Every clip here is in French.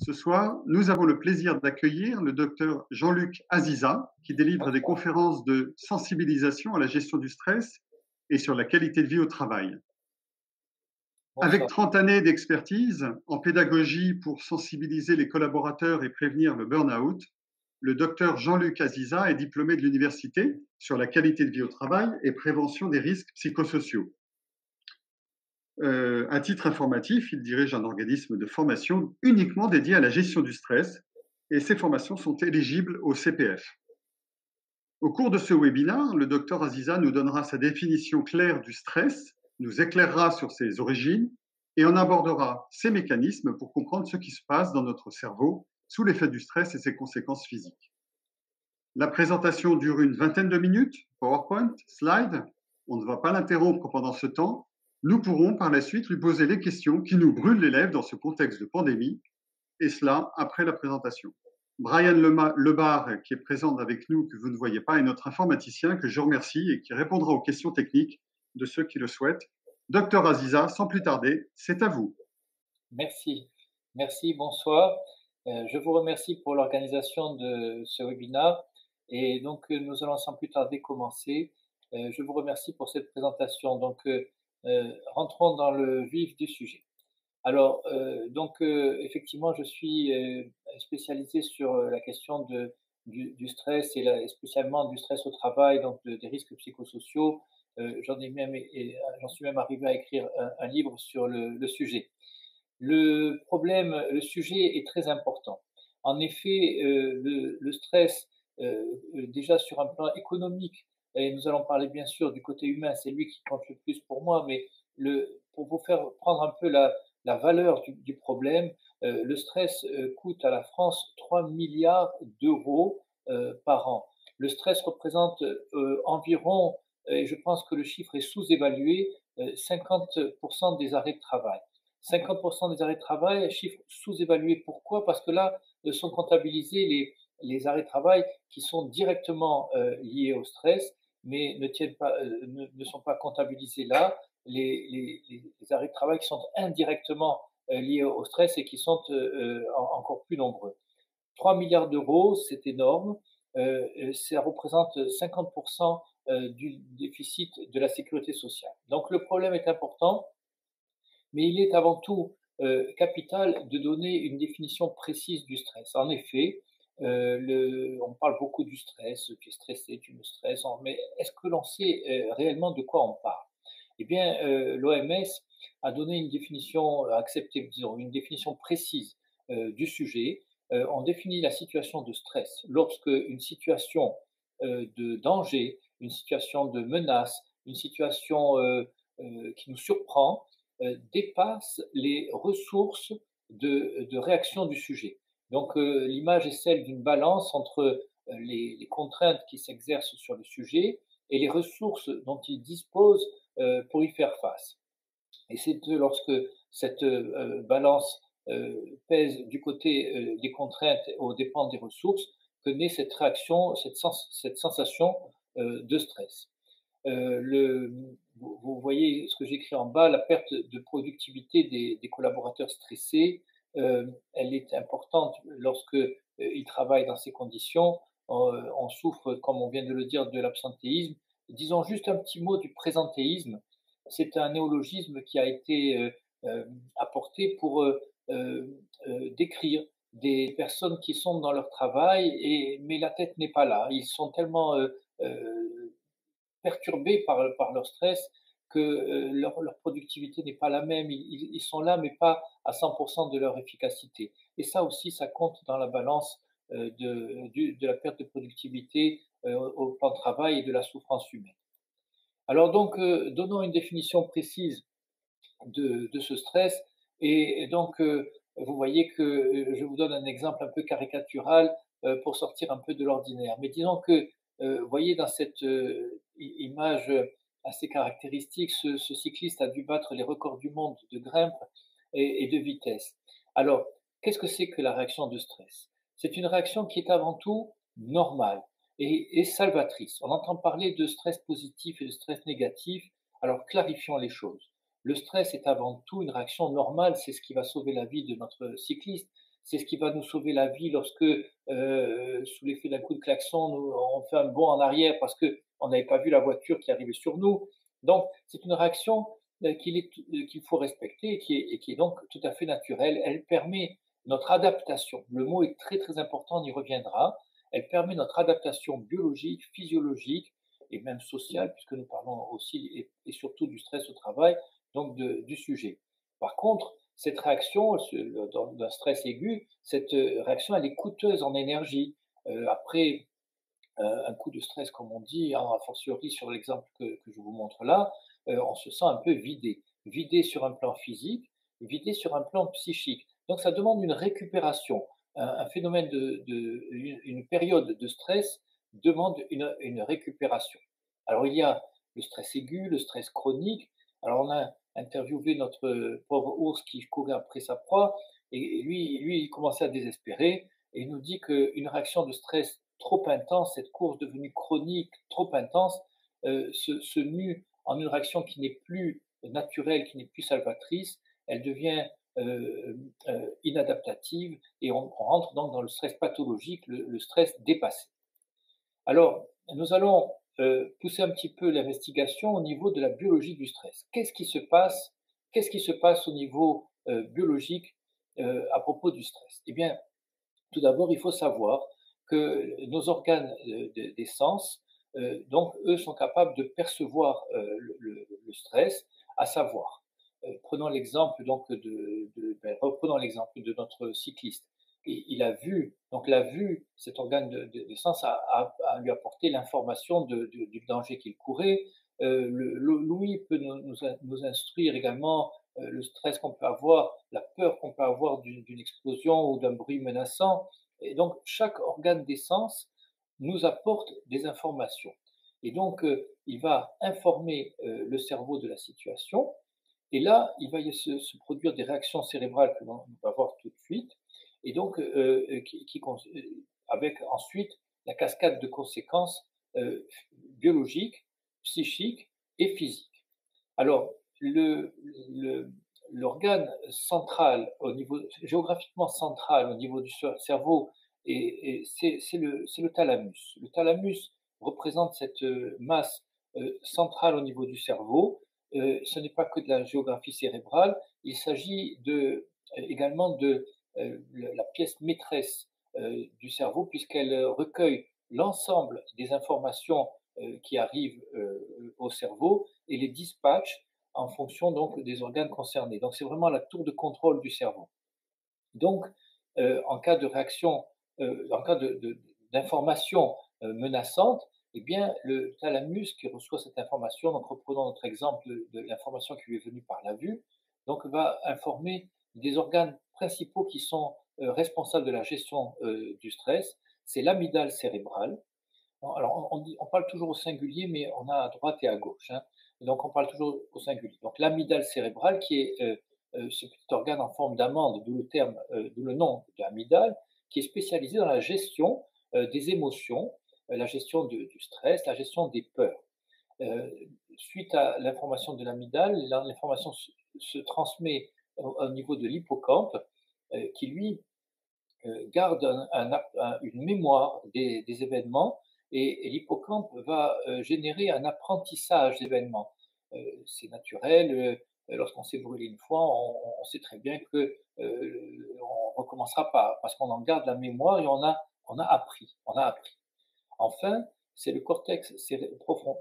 Ce soir, nous avons le plaisir d'accueillir le docteur Jean-Luc Aziza, qui délivre des Bonsoir. conférences de sensibilisation à la gestion du stress et sur la qualité de vie au travail. Avec Bonsoir. 30 années d'expertise en pédagogie pour sensibiliser les collaborateurs et prévenir le burn-out, le docteur Jean-Luc Aziza est diplômé de l'université sur la qualité de vie au travail et prévention des risques psychosociaux. À titre informatif, il dirige un organisme de formation uniquement dédié à la gestion du stress et ces formations sont éligibles au CPF. Au cours de ce webinaire, le docteur Aziza nous donnera sa définition claire du stress, nous éclairera sur ses origines et en abordera ses mécanismes pour comprendre ce qui se passe dans notre cerveau sous l'effet du stress et ses conséquences physiques. La présentation dure une vingtaine de minutes, PowerPoint, slide. On ne va pas l'interrompre pendant ce temps. Nous pourrons par la suite lui poser les questions qui nous brûlent les lèvres dans ce contexte de pandémie, et cela après la présentation. Brian Lebar, qui est présent avec nous, que vous ne voyez pas, est notre informaticien que je remercie et qui répondra aux questions techniques de ceux qui le souhaitent. Docteur Aziza, sans plus tarder, c'est à vous. Merci. Merci, bonsoir. Je vous remercie pour l'organisation de ce webinaire et donc nous allons sans plus tarder commencer. Je vous remercie pour cette présentation. Donc, rentrons dans le vif du sujet. Alors, effectivement, je suis spécialisé sur la question du stress et spécialement du stress au travail, donc des risques psychosociaux. J'en suis même arrivé à écrire un livre sur le sujet. Le sujet est très important. En effet, le stress, déjà sur un plan économique, et nous allons parler bien sûr du côté humain, c'est lui qui compte le plus pour moi, mais pour vous faire prendre un peu la valeur du problème, le stress coûte à la France 3 milliards d'euros par an. Le stress représente environ, et je pense que le chiffre est sous-évalué, 50% des arrêts de travail. 50% des arrêts de travail, chiffre sous-évalué. Pourquoi? Parce que là, sont comptabilisés les arrêts de travail qui sont directement liés au stress, mais ne sont pas comptabilisés là. Les arrêts de travail qui sont indirectement liés au stress et qui sont encore plus nombreux. 3 milliards d'euros, c'est énorme. Ça représente 50% du déficit de la sécurité sociale. Donc le problème est important, mais il est avant tout capital de donner une définition précise du stress. En effet, on parle beaucoup du stress, tu es stressé, tu me stresses, mais est-ce que l'on sait réellement de quoi on parle? Eh bien, l'OMS a donné une définition acceptée, disons, une définition précise du sujet. On définit la situation de stress lorsque une situation de danger, une situation de menace, une situation qui nous surprend, dépasse les ressources de réaction du sujet. Donc l'image est celle d'une balance entre les contraintes qui s'exercent sur le sujet et les ressources dont il dispose pour y faire face. Et c'est lorsque cette balance pèse du côté des contraintes aux dépens des ressources que naît cette réaction, cette sensation de stress. Vous voyez ce que j'écris en bas, la perte de productivité des collaborateurs stressés, elle est importante lorsque ils travaillent dans ces conditions. On souffre, comme on vient de le dire, de l'absentéisme. Disons juste un petit mot du présentéisme. C'est un néologisme qui a été apporté pour décrire des personnes qui sont dans leur travail, mais la tête n'est pas là. Ils sont tellement perturbés par leur stress que leur productivité n'est pas la même. Ils sont là, mais pas à 100% de leur efficacité. Et ça aussi, ça compte dans la balance de la perte de productivité au plan de travail et de la souffrance humaine. Alors donc, donnons une définition précise de ce stress. Et donc, vous voyez que je vous donne un exemple un peu caricatural pour sortir un peu de l'ordinaire. Mais disons que, vous voyez dans cette image assez caractéristique, ce cycliste a dû battre les records du monde de grimpe et de vitesse. Alors, qu'est-ce que c'est que la réaction de stress? C'est une réaction qui est avant tout normale et salvatrice. On entend parler de stress positif et de stress négatif. Alors, clarifions les choses. Le stress est avant tout une réaction normale, c'est ce qui va sauver la vie de notre cycliste. c'est ce qui va nous sauver la vie lorsque, sous l'effet d'un coup de klaxon, on fait un bond en arrière parce qu'on n'avait pas vu la voiture qui arrivait sur nous. Donc, c'est une réaction qu'il faut respecter et qui est donc tout à fait naturelle. Elle permet notre adaptation. Le mot est très très important, on y reviendra. Elle permet notre adaptation biologique, physiologique et même sociale, puisque nous parlons aussi et surtout du stress au travail, donc du sujet. Par contre, cette réaction d'un stress aigu, cette réaction, elle est coûteuse en énergie. Après un coup de stress, comme on dit, hein, a fortiori sur l'exemple que je vous montre là, on se sent un peu vidé. Vidé sur un plan physique, vidé sur un plan psychique. Donc ça demande une récupération. Un phénomène une période de stress demande une récupération. Alors il y a le stress aigu, le stress chronique. Alors on a interviewé notre pauvre ours qui courait après sa proie et lui, il commençait à désespérer et il nous dit qu'une réaction de stress trop intense, cette course devenue chronique, trop intense, se mue en une réaction qui n'est plus naturelle, qui n'est plus salvatrice, elle devient inadaptative et on rentre donc dans le stress pathologique, le stress dépassé. Alors, nous allons pousser un petit peu l'investigation au niveau de la biologie du stress. Qu'est-ce qui se passe Qu'est-ce qui se passe au niveau biologique à propos du stress? Eh bien, tout d'abord, il faut savoir que nos organes des sens, donc, eux, sont capables de percevoir le stress, à savoir, prenons l'exemple donc reprenons l'exemple de notre cycliste. Et il a vu, donc la vue, cet organe des sens a lui apporté l'information du danger qu'il courait. L'ouïe peut nous instruire également le stress qu'on peut avoir, la peur qu'on peut avoir d'une explosion ou d'un bruit menaçant. Et donc, chaque organe des sens nous apporte des informations. Et donc, il va informer le cerveau de la situation. Et là, il va se produire des réactions cérébrales que l'on va voir tout de suite. Et donc, avec ensuite la cascade de conséquences biologiques, psychiques et physiques. Alors, l'organe central, géographiquement central au niveau du cerveau, c'est le thalamus. Le thalamus représente cette masse centrale au niveau du cerveau. Ce n'est pas que de la géographie cérébrale, il s'agit également de la pièce maîtresse du cerveau, puisqu'elle recueille l'ensemble des informations qui arrivent au cerveau et les dispatche en fonction donc des organes concernés. Donc c'est vraiment la tour de contrôle du cerveau. Donc en cas de réaction, en cas d'information menaçante, eh bien le thalamus qui reçoit cette information, donc reprenons notre exemple de l'information qui lui est venue par la vue, donc va informer des organes principaux qui sont responsables de la gestion du stress. C'est l'amygdale cérébrale. Alors, on parle toujours au singulier, mais on a à droite et à gauche, hein. Et donc, on parle toujours au singulier. Donc, l'amygdale cérébrale, qui est ce petit organe en forme d'amande, d'où le nom de l'amygdale, qui est spécialisé dans la gestion des émotions, la gestion du stress, la gestion des peurs. Euh, Suite à l'information de l'amygdale, l'information se transmet au niveau de l'hippocampe, qui lui garde une mémoire des événements et l'hippocampe va générer un apprentissage d'événements. C'est naturel, lorsqu'on s'est brûlé une fois, on sait très bien que on recommencera pas parce qu'on en garde la mémoire et on a appris, on a appris. Enfin, c'est le cortex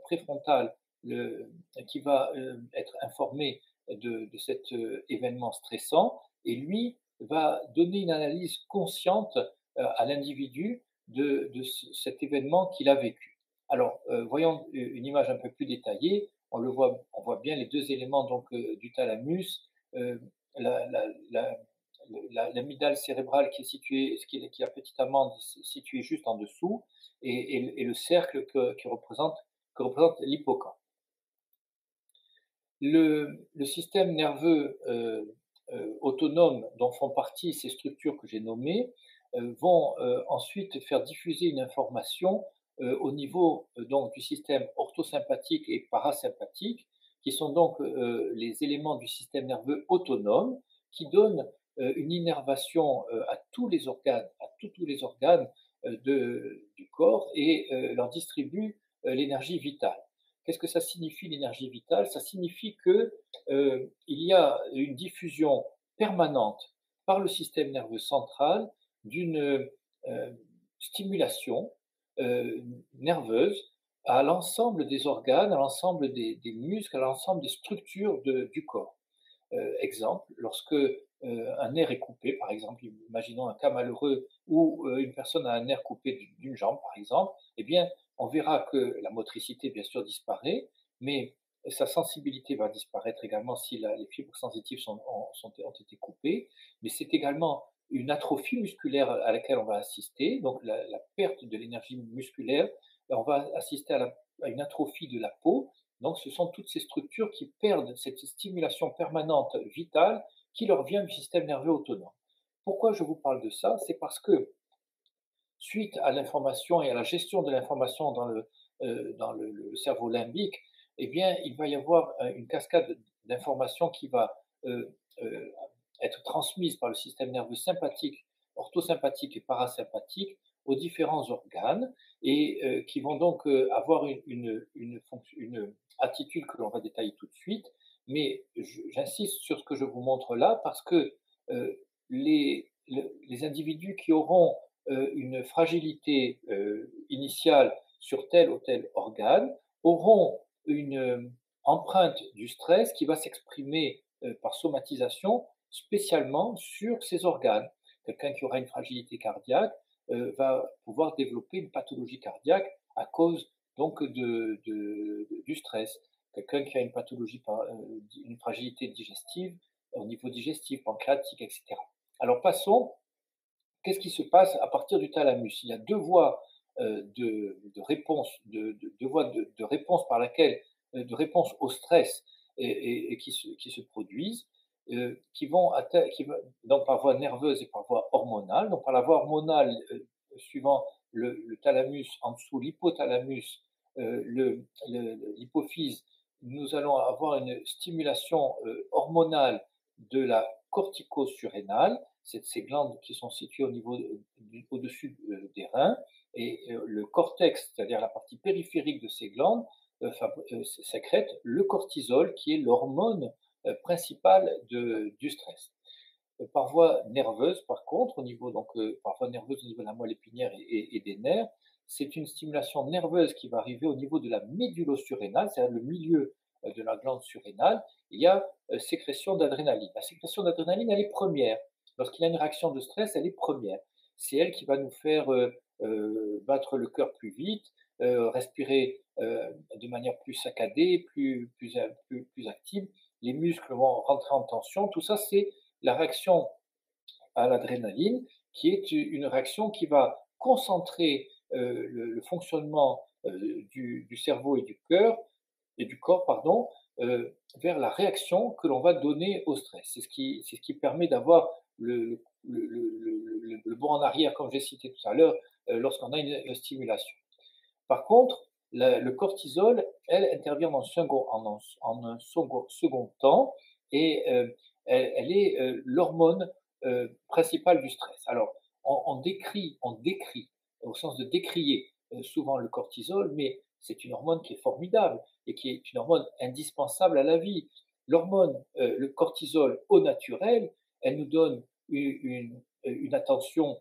préfrontal qui va être informé de cet événement stressant et lui va donner une analyse consciente à l'individu de cet événement qu'il a vécu. Alors, voyons une image un peu plus détaillée. On voit bien les deux éléments donc, du thalamus, euh, la, la, la, l'amygdale cérébrale qui est située, qui est la petite amande située juste en dessous, et le cercle que représente l'hippocampe. Le système nerveux autonome dont font partie ces structures que j'ai nommées vont ensuite faire diffuser une information au niveau donc du système orthosympathique et parasympathique, qui sont donc les éléments du système nerveux autonome qui donnent une innervation à tous les organes, tous les organes du corps et leur distribue l'énergie vitale. Qu'est-ce que ça signifie l'énergie vitale? Ça signifie que il y a une diffusion permanente par le système nerveux central d'une stimulation nerveuse à l'ensemble des organes, à l'ensemble des muscles, à l'ensemble des structures du corps. Exemple, lorsque un nerf est coupé, par exemple, imaginons un cas malheureux où une personne a un nerf coupé d'une jambe, par exemple, eh bien, on verra que la motricité, bien sûr, disparaît, mais sa sensibilité va disparaître également si les fibres sensitives ont été coupées, mais c'est également une atrophie musculaire à laquelle on va assister, donc la perte de l'énergie musculaire, on va assister à une atrophie de la peau, donc ce sont toutes ces structures qui perdent cette stimulation permanente vitale qui leur vient du système nerveux autonome. Pourquoi je vous parle de ça? C'est parce que suite à l'information et à la gestion de l'information le cerveau limbique, eh bien, il va y avoir une cascade d'informations qui va euh, euh, être transmise par le système nerveux sympathique, orthosympathique et parasympathique aux différents organes et qui vont donc avoir une attitude que l'on va détailler tout de suite. Mais j'insiste sur ce que je vous montre là parce que euh, les individus qui auront une fragilité initiale sur tel ou tel organe auront une empreinte du stress qui va s'exprimer par somatisation spécialement sur ces organes. Quelqu'un qui aura une fragilité cardiaque va pouvoir développer une pathologie cardiaque à cause donc du stress. Quelqu'un qui a une pathologie, une fragilité digestive au niveau digestif, pancréatique, etc. Alors passons. Qu'est-ce qui se passe à partir du thalamus? Il y a deux voies de réponse, deux voies de réponse par laquelle, de réponse au stress et qui se produisent, qui vont donc par voie nerveuse et par voie hormonale. Donc par la voie hormonale, suivant le thalamus, en dessous l'hypothalamus, l'hypophyse, nous allons avoir une stimulation hormonale de la cortico-surrénale, c'est ces glandes qui sont situées au-dessus des reins, et le cortex, c'est-à-dire la partie périphérique de ces glandes, sécrète le cortisol, qui est l'hormone principale du stress. Par voie nerveuse, par contre, par voie nerveuse au niveau de la moelle épinière et des nerfs, c'est une stimulation nerveuse qui va arriver au niveau de la médulo-surrénale, c'est-à-dire le milieu de la glande surrénale. Il y a sécrétion d'adrénaline. La sécrétion d'adrénaline, elle est première. Lorsqu'il y a une réaction de stress, elle est première. C'est elle qui va nous faire battre le cœur plus vite, respirer de manière plus saccadée, plus active. Les muscles vont rentrer en tension. Tout ça, c'est la réaction à l'adrénaline, qui est une réaction qui va concentrer le fonctionnement du cerveau et du cœur et du corps, pardon, vers la réaction que l'on va donner au stress. C'est ce qui permet d'avoir le bond en arrière, comme j'ai cité tout à l'heure, lorsqu'on a une stimulation. Par contre, le cortisol, elle, intervient en un second temps et elle est l'hormone principale du stress. Alors, on décrit, au sens de décrier souvent le cortisol, mais c'est une hormone qui est formidable et qui est une hormone indispensable à la vie. L'hormone, le cortisol au naturel, elle nous donne une attention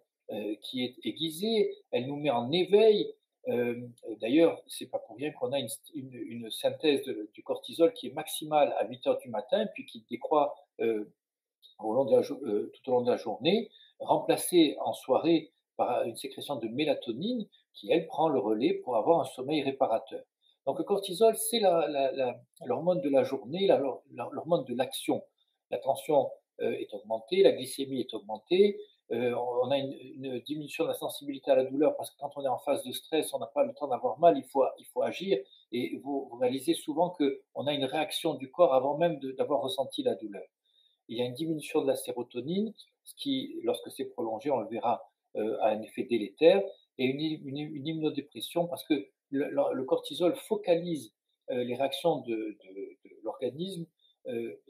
qui est aiguisée, elle nous met en éveil, d'ailleurs, c'est pas pour rien qu'on a une synthèse du cortisol qui est maximale à 8 heures du matin, puis qui décroît tout au long de la journée, remplacée en soirée par une sécrétion de mélatonine qui, elle, prend le relais pour avoir un sommeil réparateur. Donc le cortisol, c'est l'hormone de la journée, l'hormone de l'action. La tension est augmentée, la glycémie est augmentée, on a une diminution de la sensibilité à la douleur parce que quand on est en phase de stress, on n'a pas le temps d'avoir mal, il faut agir. Et vous réalisez souvent qu'on a une réaction du corps avant même d'avoir ressenti la douleur. Il y a une diminution de la sérotonine, ce qui, lorsque c'est prolongé, on le verra, a un effet délétère, et une immunodépression parce que le cortisol focalise les réactions de l'organisme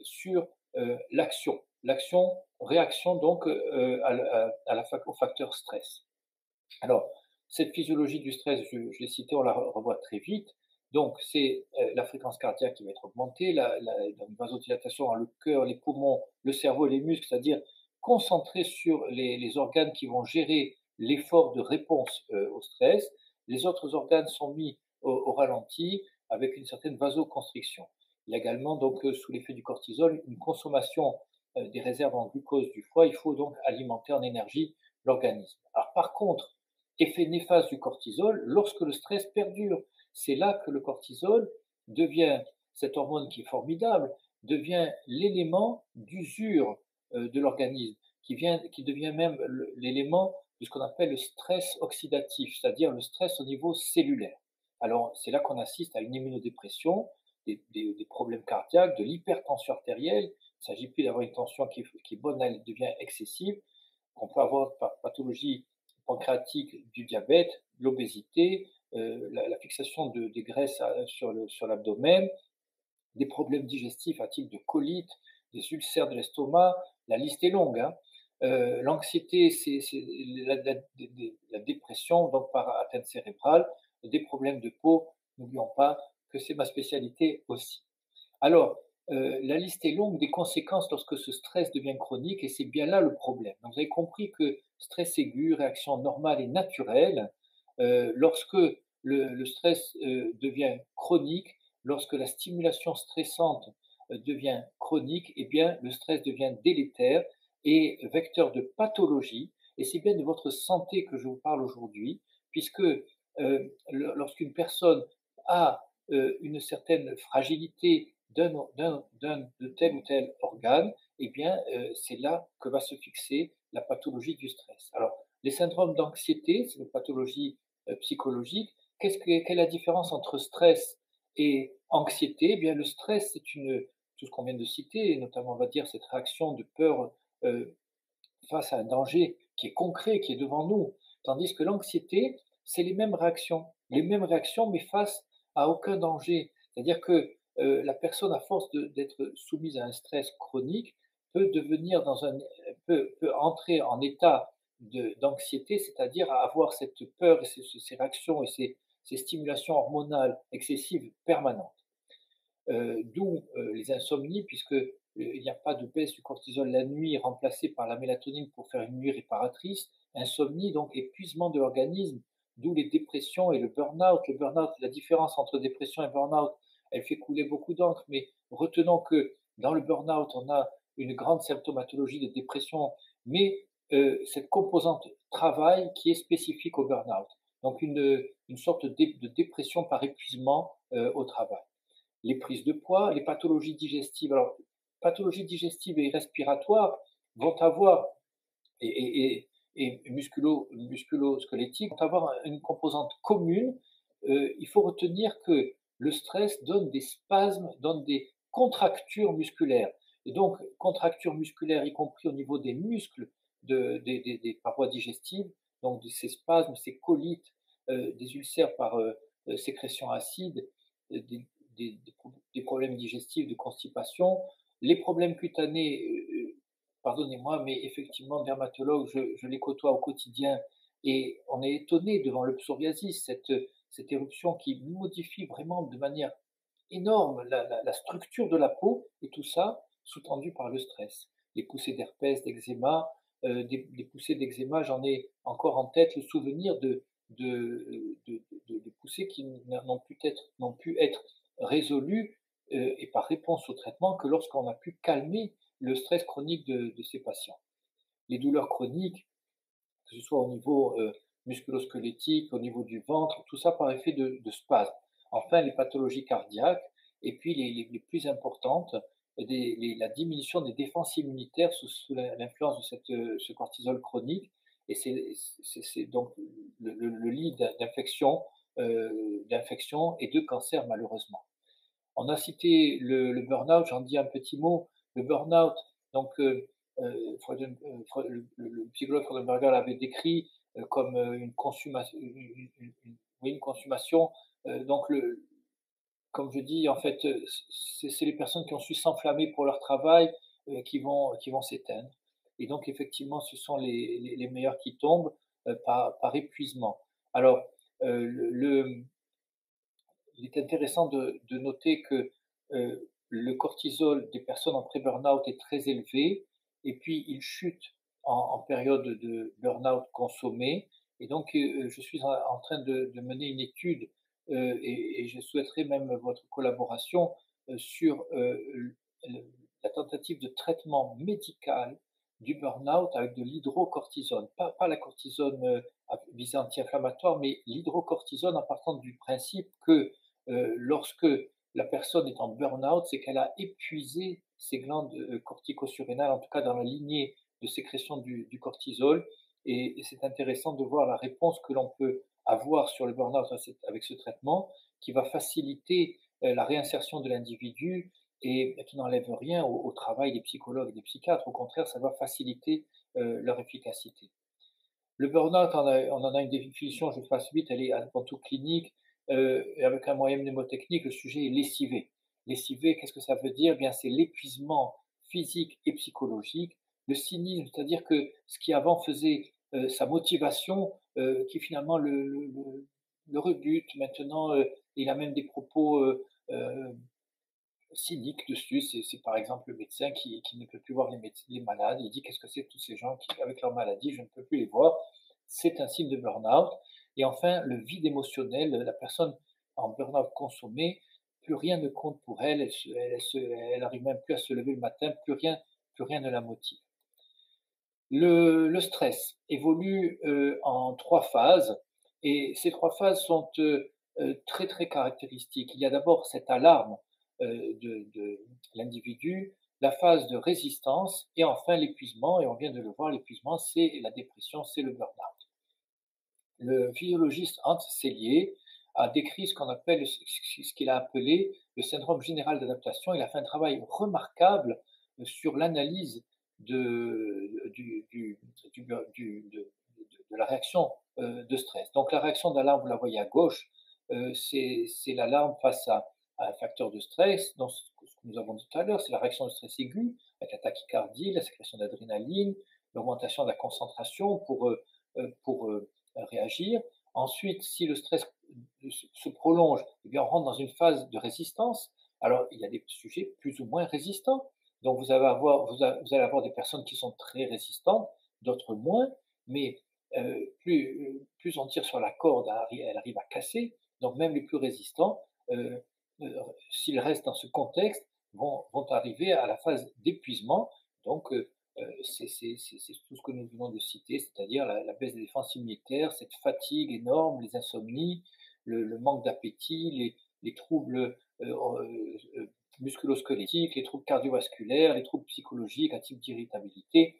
sur l'action. réaction donc au facteur stress. Alors, cette physiologie du stress, je l'ai cité, on la revoit très vite. Donc, c'est la fréquence cardiaque qui va être augmentée, la vasodilatation dans le cœur, les poumons, le cerveau et les muscles, c'est-à-dire concentré sur les organes qui vont gérer l'effort de réponse au stress. Les autres organes sont mis au ralenti avec une certaine vasoconstriction. Il y a également, donc, sous l'effet du cortisol, une consommation des réserves en glucose du foie. Il faut donc alimenter en énergie l'organisme. Alors, par contre, effet néfaste du cortisol, lorsque le stress perdure, c'est là que le cortisol devient, cette hormone qui est formidable, devient l'élément d'usure de l'organisme, qui devient même l'élément de ce qu'on appelle le stress oxydatif, c'est-à-dire le stress au niveau cellulaire. Alors, c'est là qu'on assiste à une immunodépression, des problèmes cardiaques, de l'hypertension artérielle. Il ne s'agit plus d'avoir une tension qui est bonne, elle devient excessive. On peut avoir par pathologie pancréatique du diabète, l'obésité, la fixation des graisses sur l'abdomen, des problèmes digestifs à type de colite, des ulcères de l'estomac, la liste est longue, hein. L'anxiété, c'est la dépression, donc par atteinte cérébrale, des problèmes de peau, n'oublions pas que c'est ma spécialité aussi. Alors, la liste est longue des conséquences lorsque ce stress devient chronique et c'est bien là le problème. Donc, vous avez compris que stress aigu, réaction normale et naturelle, lorsque le stress devient chronique, lorsque la stimulation stressante devient chronique, eh bien, le stress devient délétère et vecteur de pathologie. Et c'est bien de votre santé que je vous parle aujourd'hui, puisque lorsqu'une personne a une certaine fragilité de tel ou tel organe, eh bien, c'est là que va se fixer la pathologie du stress. Alors, les syndromes d'anxiété, c'est une pathologie psychologique. Quelle est la différence entre stress et anxiété? Eh bien, le stress, tout ce qu'on vient de citer, et notamment, on va dire, cette réaction de peur euh, face à un danger qui est concret, qui est devant nous. Tandis que l'anxiété, c'est les mêmes réactions, mais face à aucun danger. C'est-à-dire que la personne, à force d'être soumise à un stress chronique, peut devenir peut entrer en état d'anxiété, c'est-à-dire à avoir cette peur et ces réactions et ces stimulations hormonales excessives permanentes. D'où les insomnies, puisque il n'y a pas de baisse du cortisol la nuit remplacée par la mélatonine pour faire une nuit réparatrice. Insomnie, donc épuisement de l'organisme, d'où les dépressions et le burn-out. Le burn-out, la différence entre dépression et burn-out, elle fait couler beaucoup d'encre, mais retenons que dans le burn-out, on a une grande symptomatologie de dépression, mais cette composante travail qui est spécifique au burn-out. Donc une sorte de dépression par épuisement au travail. Les prises de poids, les pathologies digestives. Alors, pathologies digestives et respiratoires vont avoir, et musculo-squelettiques, vont avoir une composante commune. Il faut retenir que le stress donne des spasmes, donne des contractures musculaires. Et donc, contractures musculaires, y compris au niveau des muscles des parois digestives, donc ces spasmes, ces colites, des ulcères par sécrétion acide, des, des problèmes digestifs, de constipation, les problèmes cutanés, pardonnez-moi, mais effectivement, dermatologue, je les côtoie au quotidien et on est étonné devant le psoriasis, cette éruption qui modifie vraiment de manière énorme la structure de la peau et tout ça sous-tendu par le stress. Les poussées d'herpès, d'eczéma, des poussées d'eczéma, j'en ai encore en tête le souvenir de poussées qui n'ont pu être résolues et par réponse au traitement que lorsqu'on a pu calmer le stress chronique de ces patients. Les douleurs chroniques, que ce soit au niveau musculo-squelettique, au niveau du ventre, tout ça par effet de spasme. Enfin, les pathologies cardiaques, et puis les plus importantes, la diminution des défenses immunitaires sous l'influence de ce cortisol chronique. Et c'est donc le lit d'infection et de cancer, malheureusement. On a cité le burn-out, j'en dis un petit mot. Le burn-out, donc le psychologue Freudenberger l'avait décrit comme une consommation, oui, une consommation. Donc, comme je dis, en fait, c'est les personnes qui ont su s'enflammer pour leur travail, qui vont s'éteindre. Et donc effectivement, ce sont les meilleurs qui tombent, par épuisement. Alors, il est intéressant de noter que, le cortisol des personnes en pré-burn-out est très élevé et puis il chute en période de burn-out consommé et donc, je suis en train de mener une étude, et je souhaiterais même votre collaboration, sur, le la tentative de traitement médical du burn-out avec de l'hydrocortisone. Pas la cortisone, à visée anti-inflammatoire, mais l'hydrocortisone en partant du principe que lorsque la personne est en burn-out, c'est qu'elle a épuisé ses glandes corticosurrénales, en tout cas dans la lignée de sécrétion du cortisol. Et c'est intéressant de voir la réponse que l'on peut avoir sur le burn-out avec ce traitement, qui va faciliter la réinsertion de l'individu et qui n'enlève rien au travail des psychologues et des psychiatres. Au contraire, ça va faciliter leur efficacité. Le burn-out, on en a une définition, je passe vite, elle est avant tout clinique, et avec un moyen mnémotechnique, le sujet est lessivé. Lessivé, qu'est-ce que ça veut dire? Eh bien, c'est l'épuisement physique et psychologique, le cynisme, c'est-à-dire que ce qui avant faisait, sa motivation, qui finalement le rebute. Maintenant, il a même des propos, cynique dessus. C'est par exemple le médecin qui ne peut plus voir les malades. Il dit: «Qu'est-ce que c'est que tous ces gens qui avec leur maladie, je ne peux plus les voir». C'est un signe de burn-out. Et enfin, le vide émotionnel, la personne en burn-out consommé, plus rien ne compte pour elle, elle arrive même plus à se lever le matin, plus rien ne la motive. Le stress évolue, en 3 phases et ces 3 phases sont, très, très caractéristiques. Il y a d'abord cette alarme, de l'individu, la phase de résistance et enfin l'épuisement et on vient de le voir, l'épuisement, c'est la dépression, c'est le burn-out. Le physiologiste Hans Selye a décrit ce qu'on appelle ce qu'il a appelé le syndrome général d'adaptation. Il a fait un travail remarquable sur l'analyse de la réaction de stress. Donc la réaction d'alarme, vous la voyez à gauche, c'est l'alarme face à un facteur de stress. Donc ce que nous avons dit tout à l'heure, c'est la réaction de stress aiguë, avec la tachycardie, la sécrétion d'adrénaline, l'augmentation de la concentration pour réagir. Ensuite, si le stress se prolonge, eh bien, on rentre dans une phase de résistance. Alors, il y a des sujets plus ou moins résistants. Donc, vous allez avoir des personnes qui sont très résistantes, d'autres moins, mais plus on tire sur la corde, elle arrive à casser. Donc, même les plus résistants, euh, s'ils restent dans ce contexte, vont arriver à la phase d'épuisement. Donc, c'est tout ce que nous venons de citer, c'est-à-dire la baisse des défenses immunitaires, cette fatigue énorme, les insomnies, le manque d'appétit, les troubles musculo-squelettiques, les troubles cardiovasculaires, les troubles psychologiques, un type d'irritabilité,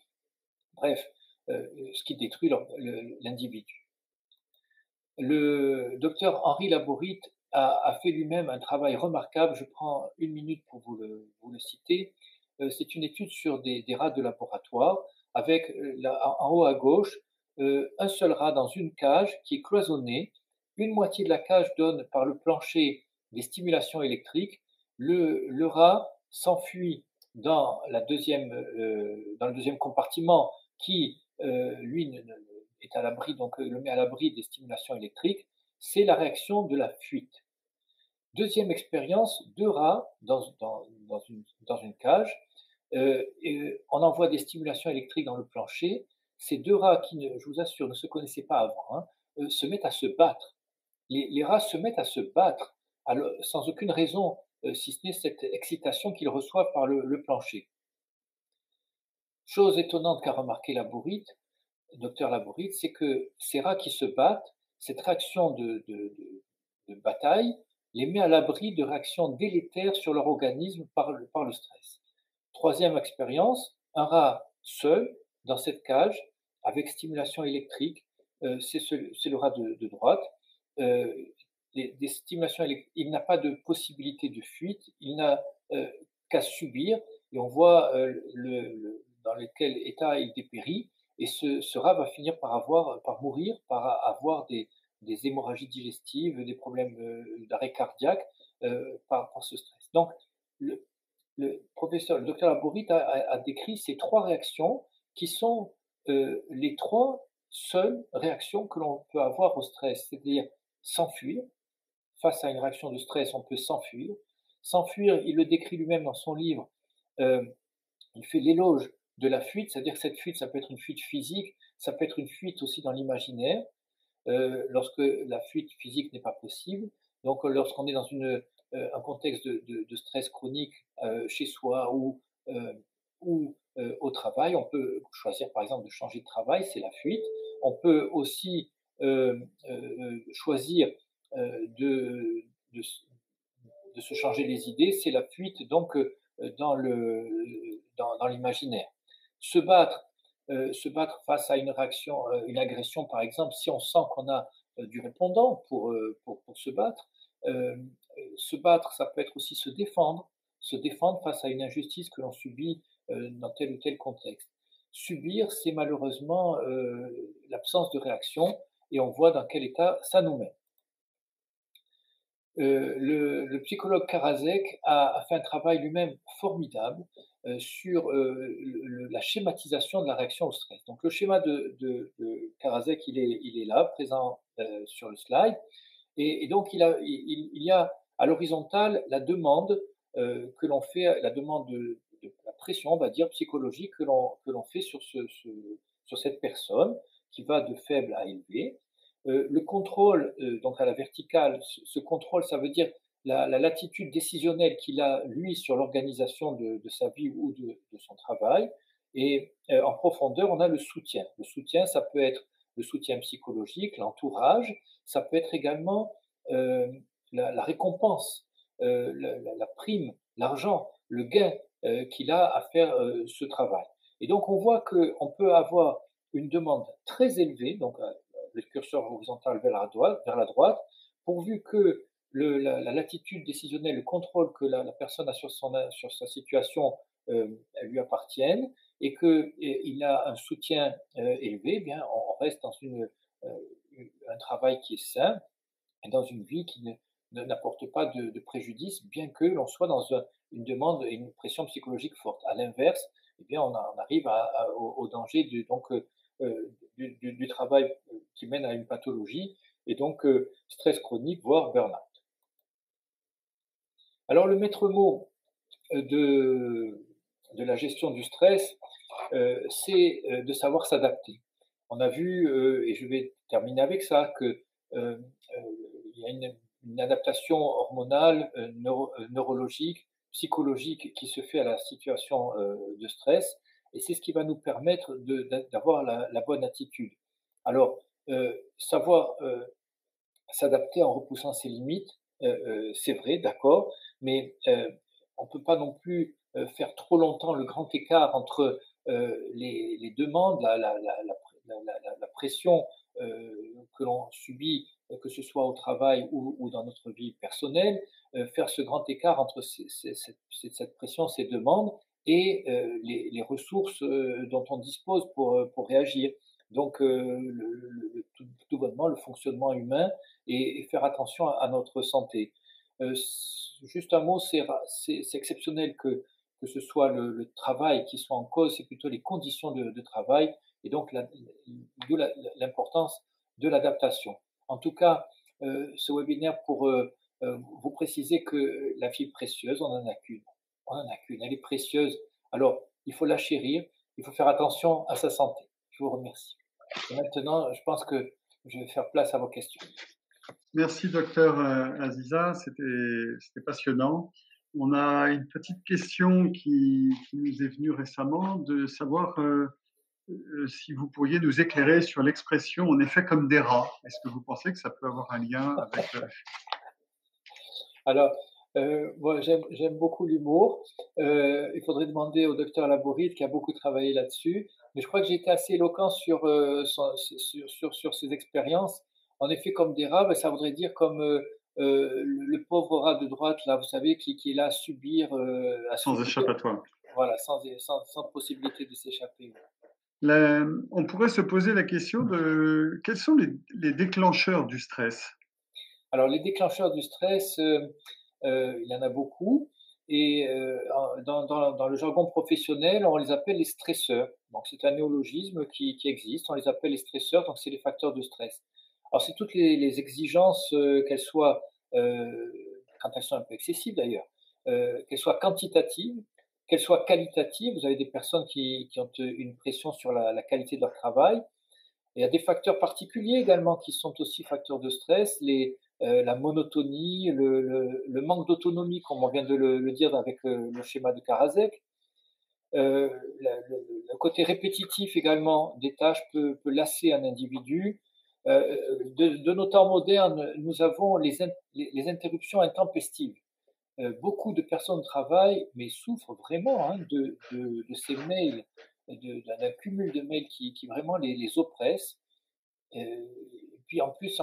bref, ce qui détruit l'individu. Le docteur Henri Laborit a fait lui-même un travail remarquable. Je prends une minute pour vous le citer. C'est une étude sur des rats de laboratoire avec en haut à gauche un seul rat dans une cage qui est cloisonnée. Une moitié de la cage donne par le plancher des stimulations électriques. Le rat s'enfuit dans le deuxième compartiment qui, lui, est à l'abri, donc le met à l'abri des stimulations électriques. C'est la réaction de la fuite. Deuxième expérience, deux rats dans une cage. On envoie des stimulations électriques dans le plancher. Ces deux rats qui, je vous assure, ne se connaissaient pas avant, hein, se mettent à se battre. Les rats se mettent à se battre sans aucune raison, si ce n'est cette excitation qu'ils reçoivent par le plancher. Chose étonnante qu'a remarqué docteur Laborit, c'est que ces rats qui se battent, cette réaction de bataille les met à l'abri de réactions délétères sur leur organisme par le stress. Troisième expérience, un rat seul dans cette cage avec stimulation électrique, c'est le rat de droite. Euh, des stimulations électriques, il n'a pas de possibilité de fuite, il n'a qu'à subir et on voit dans lequel état il dépérit. Et ce rat va finir par mourir, par avoir des hémorragies digestives, des problèmes d'arrêt cardiaque par ce stress. Donc, le docteur Laborit a décrit ces 3 réactions qui sont, les 3 seules réactions que l'on peut avoir au stress. C'est-à-dire s'enfuir. Face à une réaction de stress, on peut s'enfuir. S'enfuir, il le décrit lui-même dans son livre, heu, il fait l'éloge de la fuite, c'est-à-dire que cette fuite, ça peut être une fuite physique, ça peut être une fuite aussi dans l'imaginaire, lorsque la fuite physique n'est pas possible. Donc, lorsqu'on est dans un contexte de stress chronique, chez soi ou au travail, on peut choisir par exemple de changer de travail, c'est la fuite. On peut aussi choisir de, de, de se changer les idées, c'est la fuite donc dans l'imaginaire. Se battre, se battre face à une réaction, une agression par exemple, si on sent qu'on a du répondant pour se battre. Se battre, ça peut être aussi se défendre face à une injustice que l'on subit dans tel ou tel contexte. Subir, c'est malheureusement l'absence de réaction et on voit dans quel état ça nous met. Le psychologue Karasek a fait un travail lui-même formidable sur la schématisation de la réaction au stress. Donc le schéma de Karasek, il est là, présent sur le slide. Et donc il y a à l'horizontale la demande que l'on fait, la demande de la pression, on va dire, psychologique que l'on fait sur cette personne qui va de faible à élevé. Le contrôle, donc à la verticale, ce contrôle, ça veut dire la latitude décisionnelle qu'il a, lui, sur l'organisation de sa vie ou de son travail. Et en profondeur, on a le soutien. Le soutien, ça peut être le soutien psychologique, l'entourage, ça peut être également euh, la récompense, la prime, l'argent, le gain qu'il a à faire ce travail. Et donc on voit qu'on peut avoir une demande très élevée, donc le curseur horizontal vers la droite, pourvu que la latitude décisionnelle, le contrôle que la personne a sur sa situation lui appartienne et qu'il a un soutien élevé, eh bien, on reste dans un travail qui est sain et dans une vie qui n'apporte pas de préjudice, bien que l'on soit dans une demande et une pression psychologique forte. À l'inverse, eh bien, on arrive au danger du travail qui mène à une pathologie et donc stress chronique, voire burn-out. Alors, le maître mot de la gestion du stress, c'est de savoir s'adapter. On a vu, et je vais terminer avec ça, que il y a une adaptation hormonale, neurologique, psychologique qui se fait à la situation de stress, et c'est ce qui va nous permettre d'avoir la bonne attitude. Alors, savoir s'adapter en repoussant ses limites, c'est vrai, d'accord, mais on ne peut pas non plus faire trop longtemps le grand écart entre les demandes, la pression que l'on subit, que ce soit au travail ou dans notre vie personnelle, faire ce grand écart entre cette pression, ces demandes et les ressources dont on dispose pour réagir. Donc, tout bonnement, le fonctionnement humain et faire attention à notre santé. Juste un mot, c'est exceptionnel que ce soit le travail qui soit en cause, c'est plutôt les conditions de travail et donc d'où l'importance de l'adaptation. En tout cas, ce webinaire pour vous préciser que la vie est précieuse, on n'en a qu'une. On n'en a qu'une, elle est précieuse. Alors, il faut la chérir, il faut faire attention à sa santé. Je vous remercie. Et maintenant, je pense que je vais faire place à vos questions. Merci, docteur Aziza, c'était passionnant. On a une petite question qui nous est venue récemment, de savoir si vous pourriez nous éclairer sur l'expression « on est fait comme des rats ». Est-ce que vous pensez que ça peut avoir un lien avec… Alors, moi, j'aime beaucoup l'humour. Il faudrait demander au docteur Laborit qui a beaucoup travaillé là-dessus. Mais je crois que j'ai été assez éloquent sur ses expériences. En effet, comme des rats, ben, ça voudrait dire comme le pauvre rat de droite, là, vous savez, qui est là à subir. Sans échappatoire. Voilà, sans possibilité de s'échapper. On pourrait se poser la question de quels sont les déclencheurs du stress? Alors, les déclencheurs du stress, il y en a beaucoup. et dans le jargon professionnel, on les appelle les stresseurs. Donc c'est un néologisme qui existe, on les appelle les stresseurs, donc c'est les facteurs de stress. Alors c'est toutes les exigences, qu'elles soient, quand elles sont un peu excessives d'ailleurs, qu'elles soient quantitatives, qu'elles soient qualitatives. Vous avez des personnes qui ont, une pression sur la qualité de leur travail. Il y a des facteurs particuliers également qui sont aussi facteurs de stress, la monotonie, le manque d'autonomie, comme on vient de le dire avec le schéma de Karasek. Euh, le côté répétitif également des tâches peut lasser un individu. De nos temps modernes, nous avons les interruptions intempestives. Beaucoup de personnes travaillent, mais souffrent vraiment, hein, de ces mails, d'un cumul de mails qui vraiment les oppresse. Et puis en plus,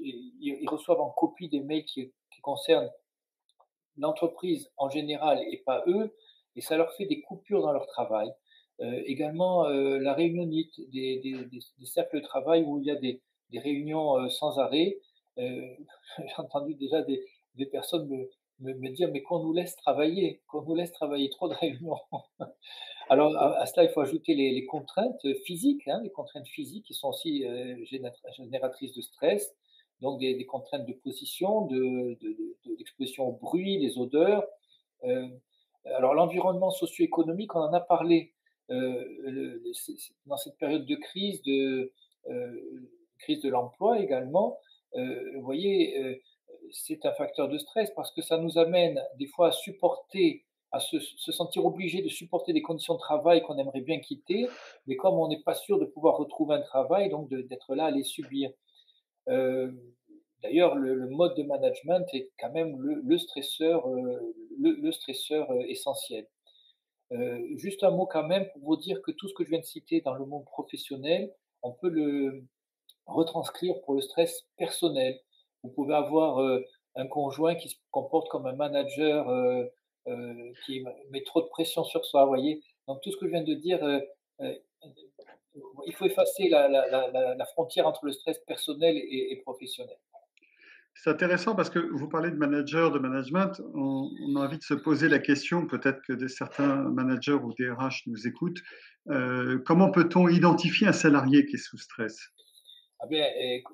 ils reçoivent en copie des mails qui concernent l'entreprise en général et pas eux, et ça leur fait des coupures dans leur travail. Également, la réunionite, des cercles de travail où il y a des réunions sans arrêt. Euh, j'ai entendu déjà des personnes me dire, mais qu'on nous laisse travailler, trop de réunions. Alors, à cela, il faut ajouter les contraintes physiques, hein, les contraintes physiques qui sont aussi génératrices de stress, donc des contraintes de position, d'exposition au bruit, les odeurs. Euh, alors, l'environnement socio-économique, on en a parlé dans cette période de crise de l'emploi également. Vous voyez, c'est un facteur de stress parce que ça nous amène des fois à se sentir obligé de supporter des conditions de travail qu'on aimerait bien quitter, mais comme on n'est pas sûr de pouvoir retrouver un travail, donc d'être là à les subir. Euh, D'ailleurs, le mode de management est quand même le stresseur essentiel. Juste un mot quand même pour vous dire que tout ce que je viens de citer dans le monde professionnel, on peut le retranscrire pour le stress personnel. Vous pouvez avoir un conjoint qui se comporte comme un manager qui met trop de pression sur soi, vous voyez. Donc tout ce que je viens de dire, euh, il faut effacer la frontière entre le stress personnel et professionnel. C'est intéressant parce que vous parlez de manager, de management. On a envie de se poser la question, peut-être que certains managers ou DRH nous écoutent. Comment peut-on identifier un salarié qui est sous stress? Ah bien,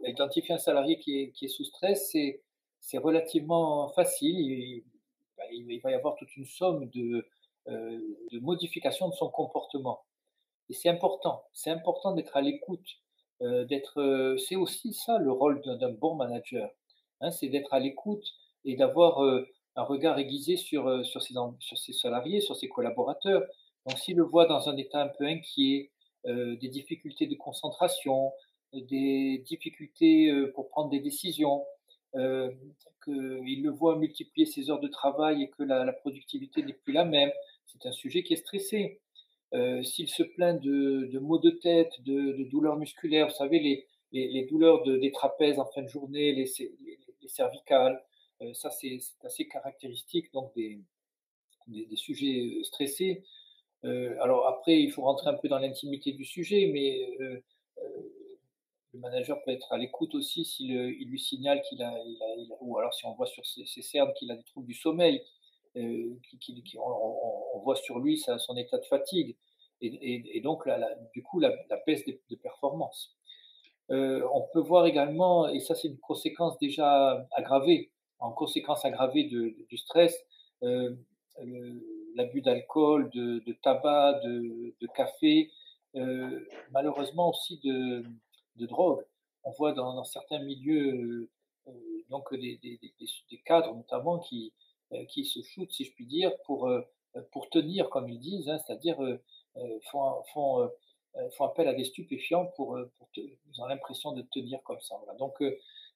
identifier un salarié qui est sous stress, c'est relativement facile. Il va y avoir toute une somme de modifications de son comportement. Et c'est important d'être à l'écoute, c'est aussi ça le rôle d'un bon manager, hein, c'est d'être à l'écoute et d'avoir un regard aiguisé sur ses salariés, sur ses collaborateurs. Donc s'il le voit dans un état un peu inquiet, des difficultés de concentration, des difficultés pour prendre des décisions, euh, qu'il le voit multiplier ses heures de travail et que la productivité n'est plus la même, c'est un sujet qui est stressé. S'il se plaint de maux de tête, de douleurs musculaires, vous savez, les douleurs des trapèzes en fin de journée, les cervicales, ça c'est assez caractéristique donc des sujets stressés. Alors après, il faut rentrer un peu dans l'intimité du sujet, mais le manager peut être à l'écoute aussi s'il il lui signale ou alors si on voit sur ses cernes qu'il a des troubles du sommeil, on voit sur lui son état de fatigue et donc du coup la baisse de performance. On peut voir également, et ça c'est une conséquence déjà aggravée, en conséquence aggravée du stress, euh, l'abus d'alcool, de tabac, de café, malheureusement aussi de drogue. On voit dans certains milieux donc des cadres notamment qui se shootent, si je puis dire, pour tenir, comme ils disent, hein, c'est-à-dire font appel à des stupéfiants ils ont l'impression de tenir comme ça. Voilà. Donc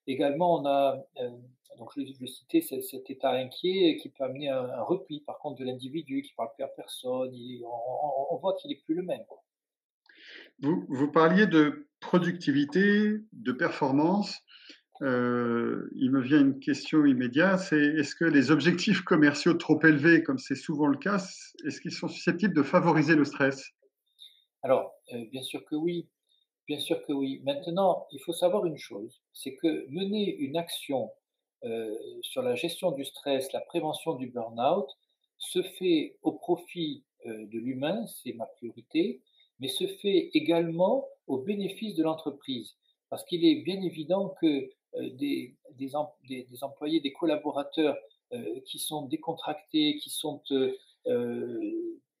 également, on a, donc je citais cet état inquiet qui peut amener un repli, par contre, de l'individu qui ne parle plus à personne. On voit qu'il n'est plus le même. Vous parliez de productivité, de performance. Il me vient une question immédiate, c'est est-ce que les objectifs commerciaux trop élevés, comme c'est souvent le cas, est-ce qu'ils sont susceptibles de favoriser le stress? Alors, bien sûr que oui, bien sûr que oui. Maintenant, il faut savoir une chose, c'est que mener une action sur la gestion du stress, la prévention du burn-out, se fait au profit de l'humain, c'est ma priorité, mais se fait également au bénéfice de l'entreprise. Parce qu'il est bien évident que des employés, des collaborateurs qui sont décontractés, qui sont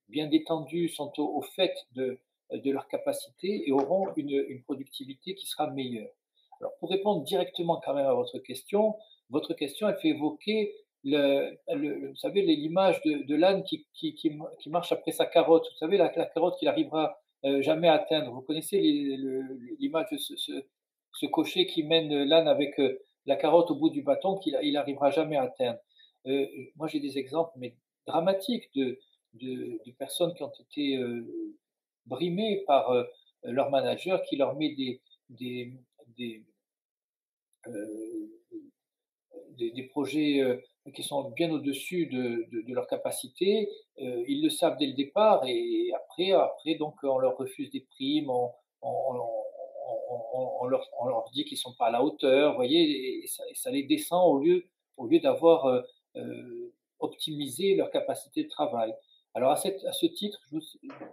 bien détendus, sont au fait de leurs capacités et auront une productivité qui sera meilleure. Alors, pour répondre directement quand même à votre question, elle fait évoquer vous savez, l'image de l'âne qui marche après sa carotte. Vous savez, la carotte qu'il arrivera jamais à atteindre. Vous connaissez l'image de ce cocher qui mène l'âne avec la carotte au bout du bâton qu'il il arrivera jamais à atteindre. Euh, Moi, j'ai des exemples mais dramatiques de personnes qui ont été brimées par leur manager qui leur met des, des, euh, des projets qui sont bien au-dessus de leur capacité. Ils le savent dès le départ et après donc, on leur refuse des primes, on leur dit qu'ils ne sont pas à la hauteur, vous voyez, et ça les descend au lieu d'avoir optimisé leur capacité de travail. Alors à ce titre,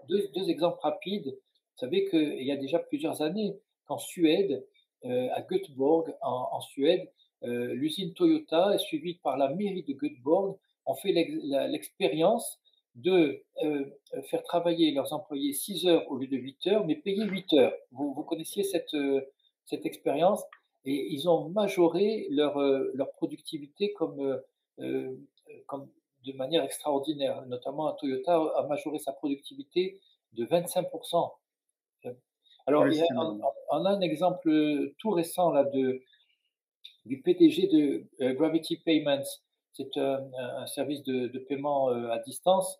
deux exemples rapides. Vous savez qu'il y a déjà plusieurs années qu'en Suède, à Göteborg, en Suède, l'usine Toyota est suivie par la mairie de Göteborg ont fait l'expérience de faire travailler leurs employés 6 heures au lieu de 8 heures, mais payés 8 heures. Vous connaissiez cette expérience et ils ont majoré leur productivité euh, comme de manière extraordinaire. Notamment, Toyota a majoré sa productivité de 25%. Alors, Oui, c'est on a un exemple tout récent là, du PDG de Gravity Payments. C'est un service de paiement à distance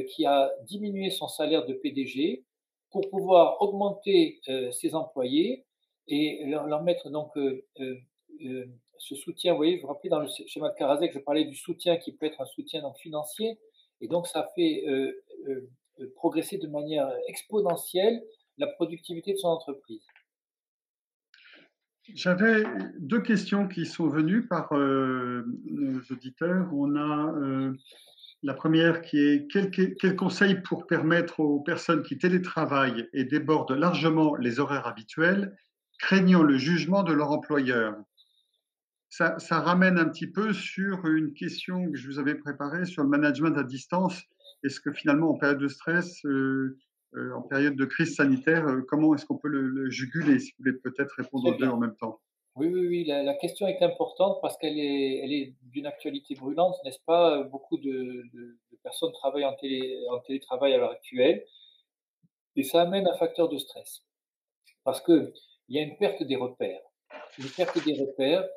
qui a diminué son salaire de PDG pour pouvoir augmenter ses employés et leur mettre donc ce soutien. Vous voyez, je vous rappelez dans le schéma de Karasek, je parlais du soutien qui peut être un soutien donc, financier. Et donc, ça fait progresser de manière exponentielle la productivité de son entreprise. J'avais deux questions qui sont venues par nos auditeurs. On a la première qui est quel conseil pour permettre aux personnes qui télétravaillent et débordent largement les horaires habituels, craignant le jugement de leur employeur? Ça ramène un petit peu sur une question que je vous avais préparée sur le management à distance. Est-ce que finalement, en période de stress, en période de crise sanitaire, comment est-ce qu'on peut le juguler? Si vous voulez peut-être répondre Très aux deux bien. en même temps. Oui, oui, oui, la question est importante parce elle est d'une actualité brûlante, n'est-ce pas? Beaucoup de personnes travaillent en télétravail à l'heure actuelle et ça amène un facteur de stress parce qu'il y a une perte des repères. Une perte des repères,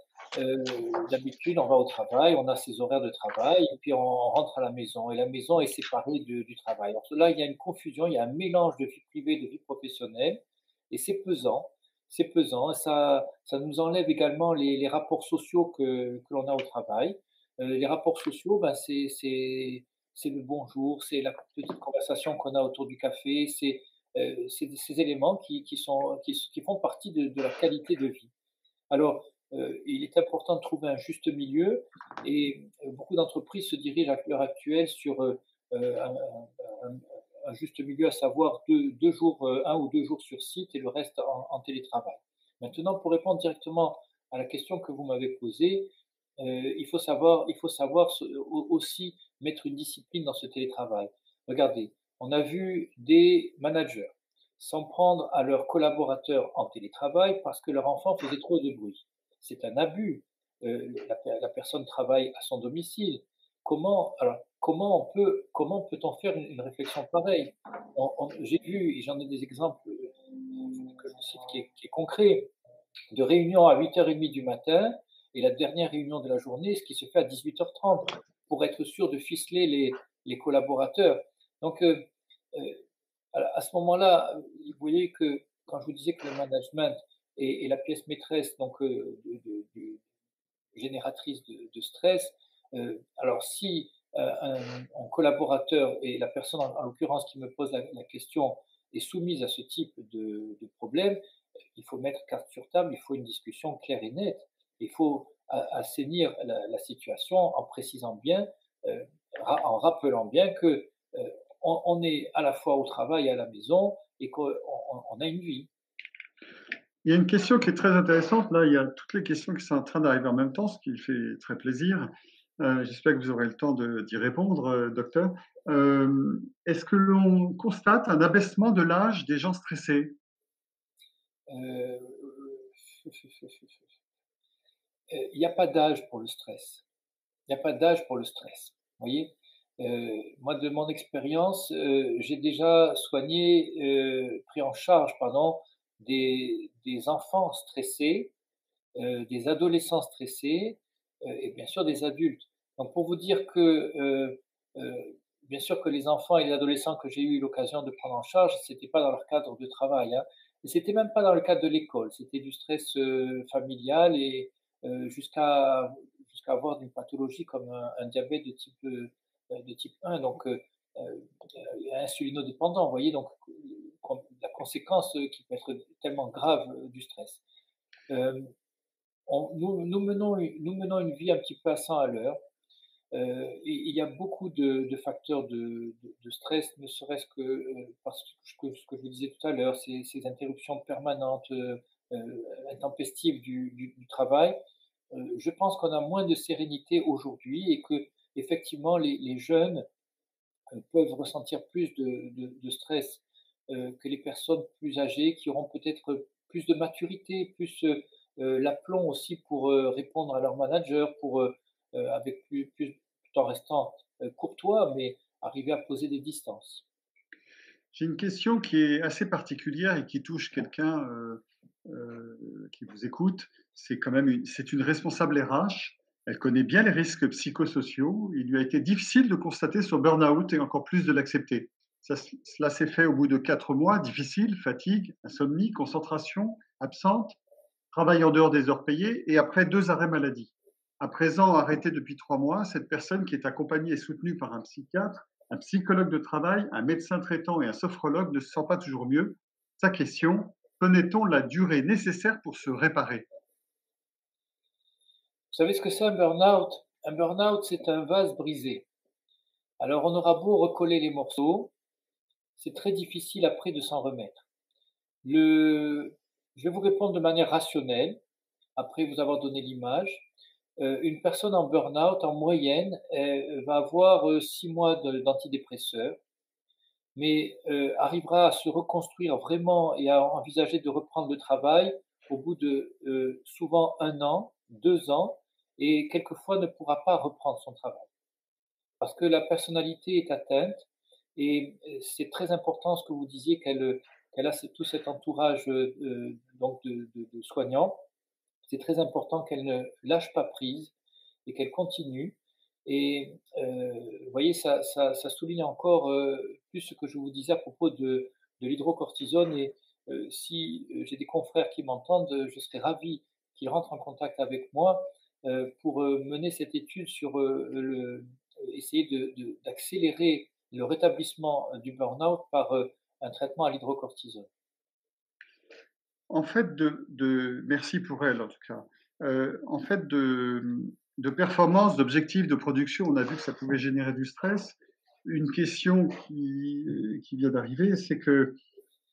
d'habitude, on va au travail, on a ses horaires de travail et puis on rentre à la maison et la maison est séparée du travail. Alors là, il y a une confusion, il y a un mélange de vie privée, de vie professionnelle et c'est pesant et ça nous enlève également les rapports sociaux que l'on a au travail. Les rapports sociaux, ben, c'est le bonjour, c'est la petite conversation qu'on a autour du café, c'est ces éléments qui font partie de la qualité de vie. Alors, il est important de trouver un juste milieu et beaucoup d'entreprises se dirigent à l'heure actuelle sur un, un juste milieu, à savoir deux jours, 1 ou 2 jours sur site et le reste en télétravail. Maintenant, pour répondre directement à la question que vous m'avez posée, il faut savoir aussi mettre une discipline dans ce télétravail. Regardez, on a vu des managers s'en prendre à leurs collaborateurs en télétravail parce que leur enfant faisait trop de bruit. C'est un abus. La personne travaille à son domicile. Comment peut-on faire une réflexion pareille? J'ai vu, et j'en ai des exemples que je cite qui est concret, de réunions à 8h30 du matin et la dernière réunion de la journée, ce qui se fait à 18h30 pour être sûr de ficeler les collaborateurs. Donc, euh, à ce moment-là, vous voyez que quand je vous disais que le management est la pièce maîtresse donc, génératrice de stress, alors si un collaborateur et la personne en l'occurrence qui me pose la question est soumise à ce type de problème, il faut mettre carte sur table, il faut une discussion claire et nette. Il faut assainir la situation en précisant bien en rappelant bien que on est à la fois au travail et à la maison et qu'on a une vie. Il y a une question qui est très intéressante. Là, il y a toutes les questions qui sont en train d'arriver en même temps, ce qui fait très plaisir. J'espère que vous aurez le temps d'y répondre, docteur. Est-ce que l'on constate un abaissement de l'âge des gens stressés? Euh, Il n'y a pas d'âge pour le stress. Il n'y a pas d'âge pour le stress. Vous voyez? Moi, de mon expérience, j'ai déjà soigné, pris en charge, pardon, des enfants stressés, des adolescents stressés, et bien sûr des adultes. Donc pour vous dire que, bien sûr que les enfants et les adolescents que j'ai eu l'occasion de prendre en charge, c'était pas dans leur cadre de travail, hein, et c'était même pas dans le cadre de l'école. C'était du stress, familial et jusqu'à avoir une pathologie comme un diabète de type 1, donc insulinodépendant, vous voyez? Donc la conséquence, qui peut être tellement grave, du stress. Hem nous menons une vie un petit peu à 100 à l'heure, et il y a beaucoup de facteurs de stress, ne serait-ce que, parce que ce que je vous disais tout à l'heure, ces interruptions permanentes, intempestives du travail. Je pense qu'on a moins de sérénité aujourd'hui et qu'effectivement les jeunes, peuvent ressentir plus de stress, que les personnes plus âgées qui auront peut-être plus de maturité, plus, l'aplomb aussi pour, répondre à leur manager, pour, avec tout en restant, courtois, mais arriver à poser des distances. J'ai une question qui est assez particulière et qui touche quelqu'un qui vous écoute. C'est quand même c'est une responsable RH. Elle connaît bien les risques psychosociaux. Il lui a été difficile de constater son burn-out et encore plus de l'accepter. Cela s'est fait au bout de 4 mois, difficile, fatigue, insomnie, concentration, absente, travail en dehors des heures payées et après 2 arrêts maladie. À présent, arrêtée depuis 3 mois, cette personne qui est accompagnée et soutenue par un psychiatre, un psychologue de travail, un médecin traitant et un sophrologue ne se sent pas toujours mieux. Sa question, connaît-on la durée nécessaire pour se réparer? Vous savez ce que c'est un burn-out? Un burn-out, c'est un vase brisé. Alors on aura beau recoller les morceaux, c'est très difficile après de s'en remettre. Le Je vais vous répondre de manière rationnelle, après vous avoir donné l'image. Une personne en burn-out, en moyenne, va avoir, 6 mois d'antidépresseurs, mais arrivera à se reconstruire vraiment et à envisager de reprendre le travail au bout de, souvent 1 an, 2 ans, et quelquefois ne pourra pas reprendre son travail. Parce que la personnalité est atteinte et c'est très important ce que vous disiez qu'elle a tout cet entourage, donc de soignants. C'est très important qu'elle ne lâche pas prise et qu'elle continue. Et vous voyez, ça souligne encore, plus ce que je vous disais à propos de l'hydrocortisone. Et si, j'ai des confrères qui m'entendent, je serais ravi qu'ils rentrent en contact avec moi, pour, mener cette étude sur, essayer d'accélérer le rétablissement, du burn-out par, un traitement à l'hydrocortisone. En fait, merci pour elle en tout cas. En fait, de performance, d'objectifs, de production, on a vu que ça pouvait générer du stress. Une question qui vient d'arriver, c'est que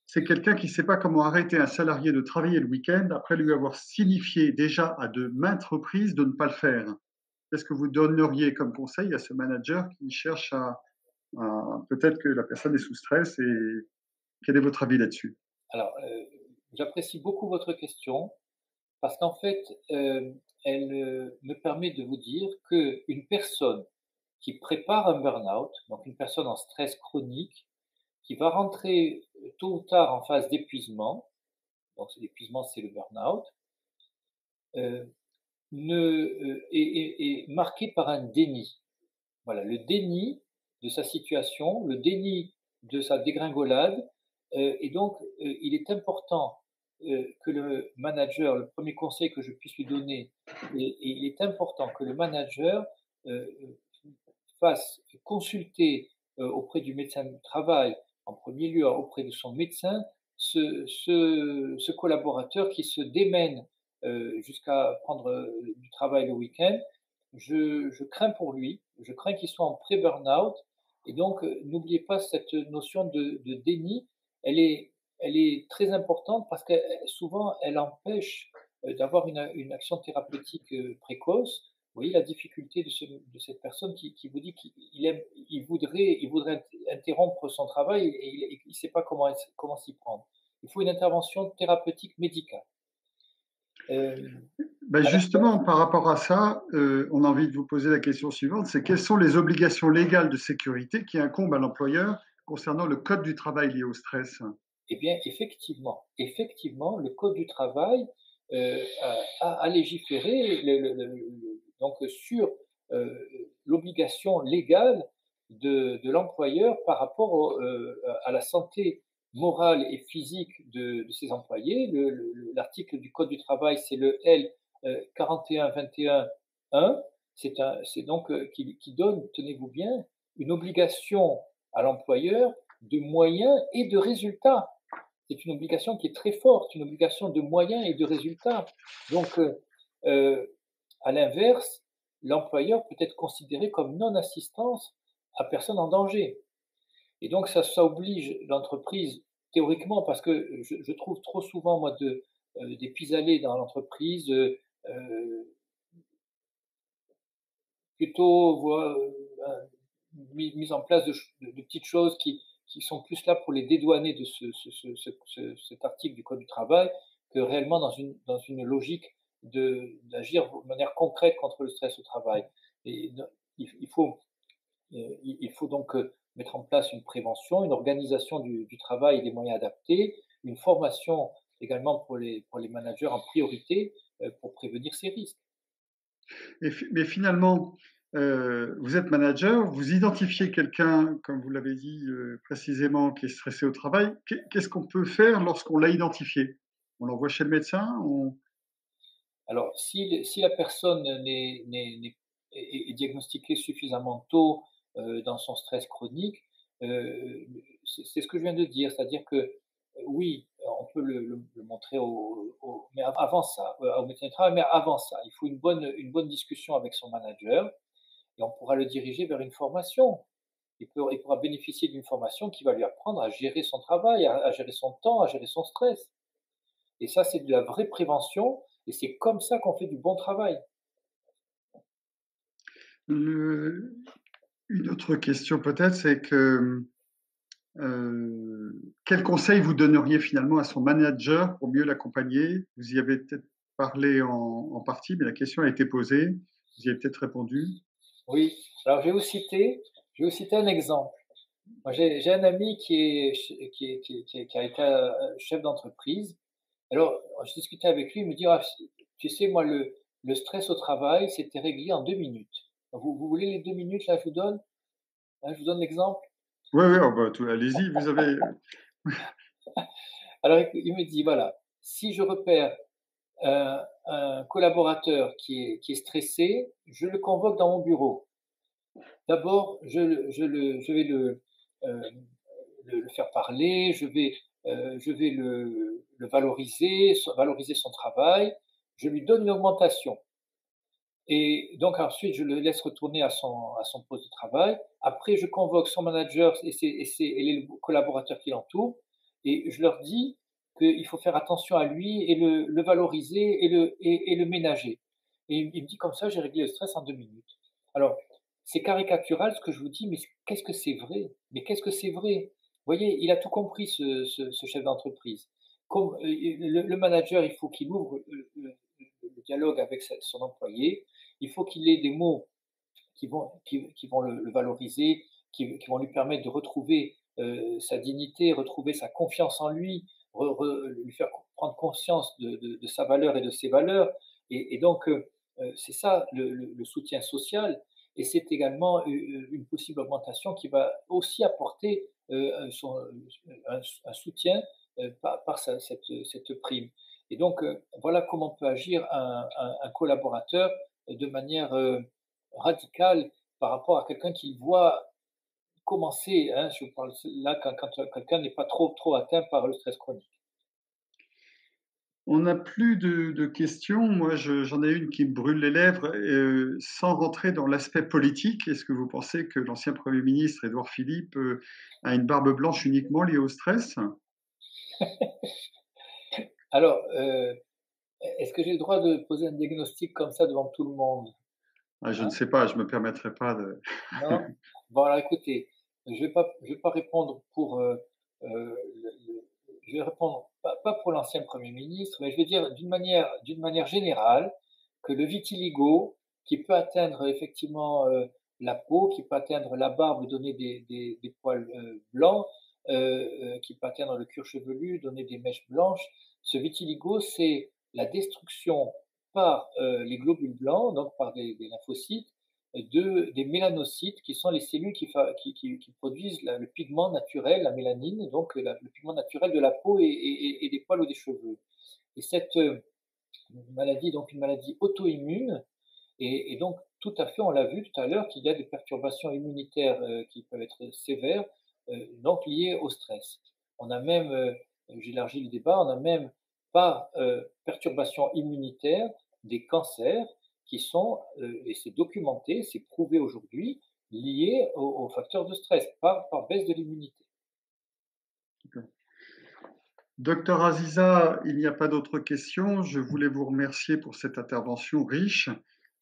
c'est quelqu'un qui ne sait pas comment arrêter un salarié de travailler le week-end après lui avoir signifié déjà à de maintes reprises de ne pas le faire. Qu'est-ce que vous donneriez comme conseil à ce manager qui cherche peut-être que la personne est sous stress et quel est votre avis là-dessus? Alors, j'apprécie beaucoup votre question parce qu'en fait, elle, me permet de vous dire qu'une personne qui prépare un burn-out, donc une personne en stress chronique, qui va rentrer, tôt ou tard en phase d'épuisement, donc l'épuisement, c'est le burn-out, heu, est marquée par un déni. Voilà, le déni de sa situation, le déni de sa dégringolade, et donc, il est important, que le manager, le premier conseil que je puisse lui donner, et il est important que le manager, fasse consulter, auprès du médecin du travail, en premier lieu auprès de son médecin, ce collaborateur qui se démène, jusqu'à prendre, du travail le week-end. Je crains pour lui je crains qu'ils soient en pré-burn-out. Et donc, n'oubliez pas cette notion de déni, elle est, elle est très importante parce que souvent, elle empêche d'avoir une action thérapeutique précoce. Vous voyez la difficulté de cette personne qui vous dit qu'il voudrait interrompre son travail et il ne sait pas comment s'y prendre. Il faut une intervention thérapeutique médicale. Ben justement, par rapport à ça, on a envie de vous poser la question suivante, c'est quelles sont les obligations légales de sécurité qui incombent à l'employeur concernant le code du travail lié au stress? Eh bien, effectivement, le code du travail a légiféré donc sur l'obligation légale de l'employeur par rapport à la santé morale et physique de ses employés. L'article du code du travail, c'est le L 41-21-1. C'est donc qui donne, tenez-vous bien, une obligation à l'employeur de moyens et de résultats. C'est une obligation qui est très forte, une obligation de moyens et de résultats. Donc, à l'inverse, l'employeur peut être considéré comme non-assistance à personne en danger. Et donc, ça oblige l'entreprise, théoriquement, parce que je trouve trop souvent, moi, des pis-aller dans l'entreprise, plutôt mise en place de petites choses qui sont plus là pour les dédouaner de cet article du Code du travail que réellement dans une logique d'agir de manière concrète contre le stress au travail. Et il faut, il faut donc mettre en place une prévention, une organisation du travail et des moyens adaptés, une formation également pour les managers en priorité pour prévenir ces risques. Mais finalement, vous êtes manager, vous identifiez quelqu'un, comme vous l'avez dit précisément, qui est stressé au travail. Qu'est-ce qu'on peut faire lorsqu'on l'a identifié? On l'envoie chez le médecin? Alors, si la personne est diagnostiquée suffisamment tôt dans son stress chronique, c'est ce que je viens de dire, c'est-à-dire que oui, on peut le montrer mais avant ça, au médecin du travail, mais avant ça, il faut une bonne discussion avec son manager et on pourra le diriger vers une formation. Il pourra bénéficier d'une formation qui va lui apprendre à gérer son travail, à gérer son temps, à gérer son stress. Et ça, c'est de la vraie prévention et c'est comme ça qu'on fait du bon travail. Le- Une autre question peut-être, c'est que quel conseil vous donneriez finalement à son manager pour mieux l'accompagner? Vous y avez peut-être parlé en partie, mais la question a été posée. Vous y avez peut-être répondu. Oui, alors je vais vous citer un exemple. Moi, j'ai un ami qui a été chef d'entreprise. Alors, je discutais avec lui, il me dit: «Ah, tu sais, moi, le stress au travail, c'était réglé en 2 minutes. Vous voulez les 2 minutes, là, je vous donne? Hein, je vous donne l'exemple?» Oui, oui, oh, bah, allez-y, vous avez. Alors, il me dit: «Voilà, si je repère un collaborateur qui est stressé, je le convoque dans mon bureau. D'abord, je vais le faire parler, je vais le valoriser son travail, je lui donne une augmentation et donc ensuite je le laisse retourner à son poste de travail. Après, je convoque son manager et les collaborateurs qui l'entourent et je leur dis qu'il faut faire attention à lui et le valoriser et le ménager et il me dit: «Comme ça, j'ai réglé le stress en 2 minutes». Alors, c'est caricatural ce que je vous dis, mais qu'est-ce que c'est vrai? Mais qu'est-ce que c'est vrai? Vous voyez, il a tout compris ce chef d'entreprise. Comme, le manager, il faut qu'il ouvre, le dialogue avec son employé. Il faut qu'il ait des mots qui vont le valoriser, qui vont lui permettre de retrouver sa dignité, retrouver sa confiance en lui, lui faire prendre conscience de sa valeur et de ses valeurs. Et donc, c'est ça le soutien social. Et c'est également une possible augmentation qui va aussi apporter un soutien par cette prime. Et donc, voilà comment peut agir un collaborateur de manière radicale par rapport à quelqu'un qui voit commencer, hein, je parle là quand quelqu'un n'est pas trop atteint par le stress chronique. On n'a plus de questions. Moi, j'en ai une qui me brûle les lèvres, sans rentrer dans l'aspect politique. Est-ce que vous pensez que l'ancien Premier ministre Édouard Philippe, a une barbe blanche uniquement liée au stress? Alors, est-ce que j'ai le droit de poser un diagnostic comme ça devant tout le monde? Ah, je ne Hein? sais pas, je me permettrai pas de Non? Bon, alors écoutez, je vais pas répondre pour, je vais répondre pas pour l'ancien Premier ministre, mais je vais dire d'une manière générale que le vitiligo, qui peut atteindre effectivement, la peau, qui peut atteindre la barbe, donner des poils, blancs, qui peut atteindre le cuir chevelu, donner des mèches blanches. Ce vitiligo, c'est la destruction par, les globules blancs, donc par des lymphocytes, des mélanocytes qui sont les cellules qui produisent le pigment naturel, la mélanine, donc le pigment naturel de la peau et des poils ou des cheveux. Et cette maladie, donc une maladie auto-immune, et donc tout à fait, on l'a vu tout à l'heure, qu'il y a des perturbations immunitaires qui peuvent être sévères, donc liées au stress. On a même, j'élargis le débat, on a même par perturbation immunitaire des cancers qui sont, et c'est documenté, c'est prouvé aujourd'hui, liés aux facteurs de stress par baisse de l'immunité. Docteur Aziza, il n'y a pas d'autres questions. Je voulais vous remercier pour cette intervention riche.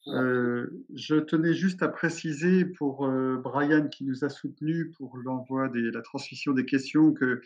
Je vous en prie. Je tenais juste à préciser pour, Brian qui nous a soutenus pour la transmission des questions que,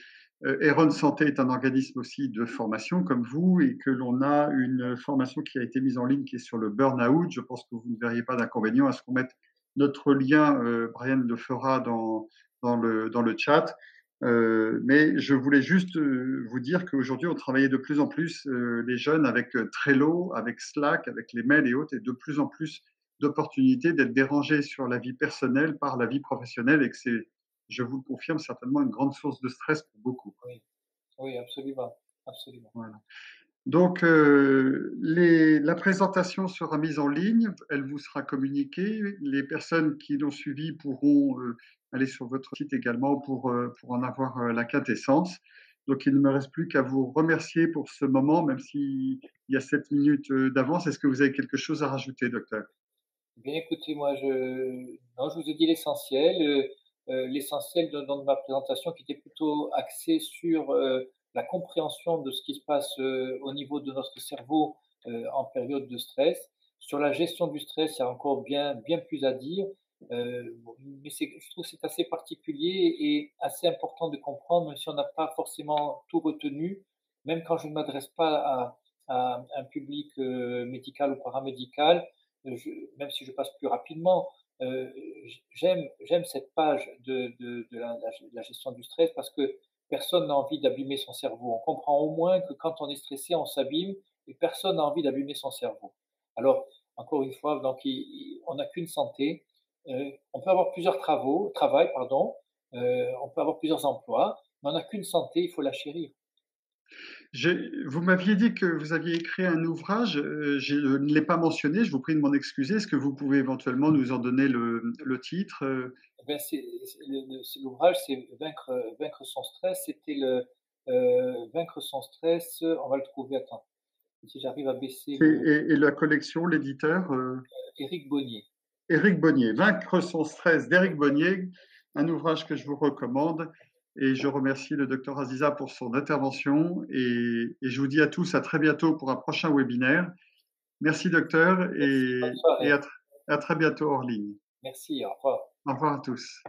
Heron Santé est un organisme aussi de formation comme vous et que l'on a une formation qui a été mise en ligne qui est sur le burn-out. Je pense que vous ne verriez pas d'inconvénient à ce qu'on mette notre lien, Brian le fera dans le chat. Mais je voulais juste vous dire qu'aujourd'hui, on travaillait de plus en plus, les jeunes avec Trello, avec Slack, avec les mails et autres, et de plus en plus d'opportunités d'être dérangés sur la vie personnelle par la vie professionnelle et que c'est, je vous le confirme, certainement une grande source de stress pour beaucoup. Oui, oui, absolument, absolument. Voilà. Donc, la présentation sera mise en ligne, elle vous sera communiquée. Les personnes qui l'ont suivie pourront aller sur votre site également pour en avoir la quintessence. Donc, il ne me reste plus qu'à vous remercier pour ce moment, même s'il y a 7 minutes d'avance. Est-ce que vous avez quelque chose à rajouter, docteur? Bien écoutez, moi non, je vous ai dit l'essentiel, l'essentiel de ma présentation qui était plutôt axée sur, la compréhension de ce qui se passe, au niveau de notre cerveau, en période de stress. Sur la gestion du stress, il y a encore bien plus à dire, bon, mais je trouve que c'est assez particulier et assez important de comprendre, même si on n'a pas forcément tout retenu, même quand je ne m'adresse pas à un public, médical ou paramédical, je même si je passe plus rapidement, j'aime cette page de la gestion du stress parce que personne n'a envie d'abîmer son cerveau. On comprend au moins que quand on est stressé, on s'abîme et personne n'a envie d'abîmer son cerveau. Alors, encore une fois, donc on n'a qu'une santé. On peut avoir plusieurs travail, pardon, on peut avoir plusieurs emplois, mais on n'a qu'une santé, il faut la chérir. Vous m'aviez dit que vous aviez écrit un ouvrage, je ne l'ai pas mentionné, je vous prie de m'en excuser. Est-ce que vous pouvez éventuellement nous en donner le titre? Eh ben, c'est l'ouvrage, c'est vaincre son stress. C'était vaincre son stress. On va le trouver. Attends, si j'arrive à baisser le Et la collection, l'éditeur? Éric Bonnier. Éric Bonnier, Vaincre son stress d'Éric Bonnier, un ouvrage que je vous recommande. Et je remercie le docteur Aziza pour son intervention. Et je vous dis à tous à très bientôt pour un prochain webinaire. Merci docteur Merci. Bonne et soirée. à très bientôt hors ligne. Merci. Au revoir. Au revoir à tous.